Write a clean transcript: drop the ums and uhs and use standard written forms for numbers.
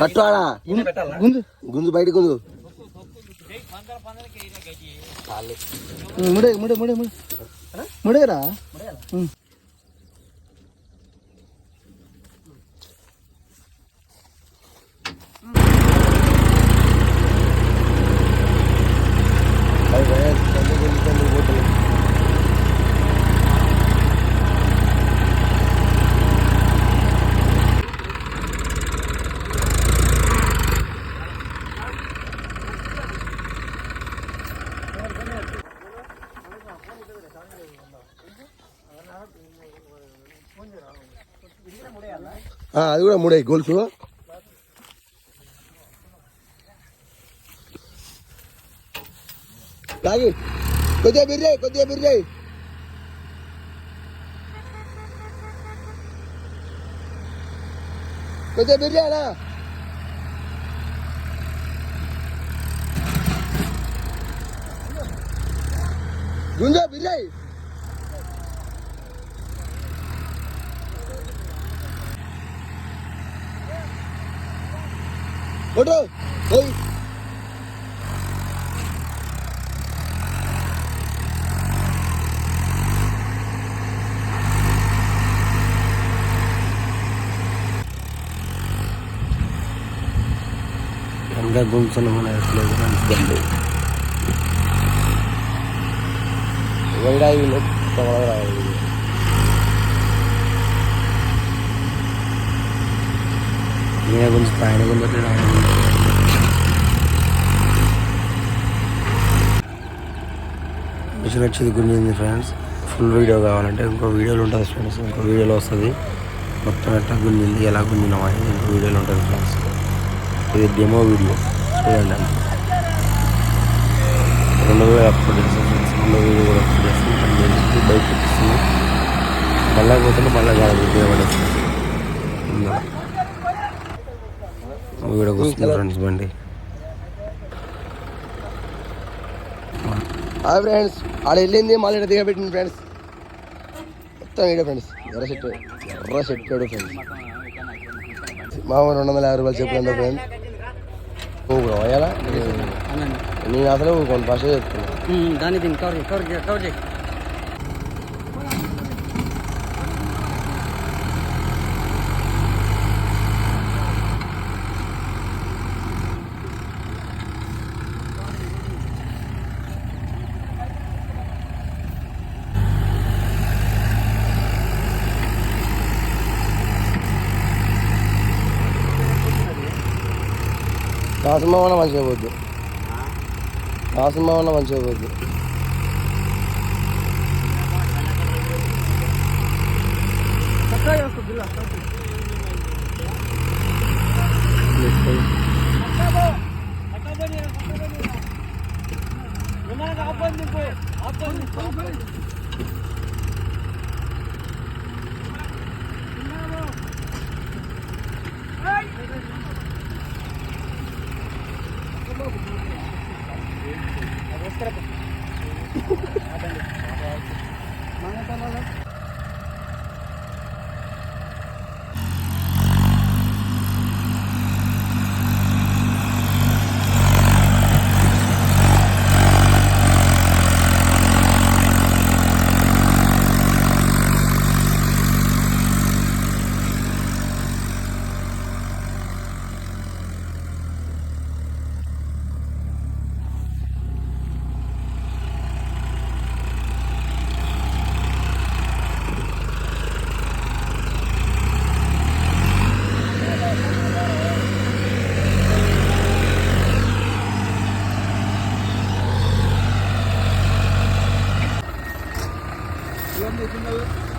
కట్టువాడా గుంజు గుంజు బయట గుంజు ముడే ముడే ముడే ముడే ముడేరా అది కూడా మూడే గోల్స్ తాగి కొద్దిగా బిర్యాయి కొద్దిగా బిర్యాయి కొద్దిగా బిర్యానా గుంజా బిర్యాయి కొట్టు ఎండ గుంచను మన ఎట్లేదు వైడాయి ఈయన గురించి ఆయన గురించి మిషన్ వచ్చేది గుంజింది ఫ్రెండ్స్. ఫుల్ వీడియో కావాలంటే ఇంకో వీడియోలో ఉంటుంది ఫ్రెండ్స్. ఇంకో వీడియోలో వస్తుంది మొత్తం ఎట్లా గుంజింది ఎలా గుంజినాం అనేది ఇంకో వీడియోలో ఉంటుంది ఫ్రెండ్స్. ఇది డెమో వీడియో చూడండి. రెండో వీడియో అప్లోడ్ చేస్తాం ఫ్రెండ్స్. రెండో వీడియో కూడా అప్లోడ్ చేస్తాం. బైక్ ఎక్కిస్తుంది మళ్ళా పోతుంటే మళ్ళీ కాదు వీడియో పడేస్తుంది. వీడియో వస్తుంది ఫ్రెండ్స్ బండి. హాయ్ ఫ్రెండ్స్, ఆడ వెళ్ళింది మళ్ళీ ఇక్కడ దిగబెట్టింది ఫ్రెండ్స్. మొత్తం వీడియో ఫ్రెండ్స్. ఎర్ర షెట్ ఫ్రెండ్స్. మామ 250 రూపాయలు చెప్పండి ఫ్రెండ్స్. నువ్వు కూడా పోయాలా నేను అసలు కొన్ని భాష చెప్తున్నా దాన్ని దీన్ని కవర్ చేయి. కాసుమన్న మంచిగా పోద్దు. కాసుమన్న మంచిగా పోద్దు. Vamos,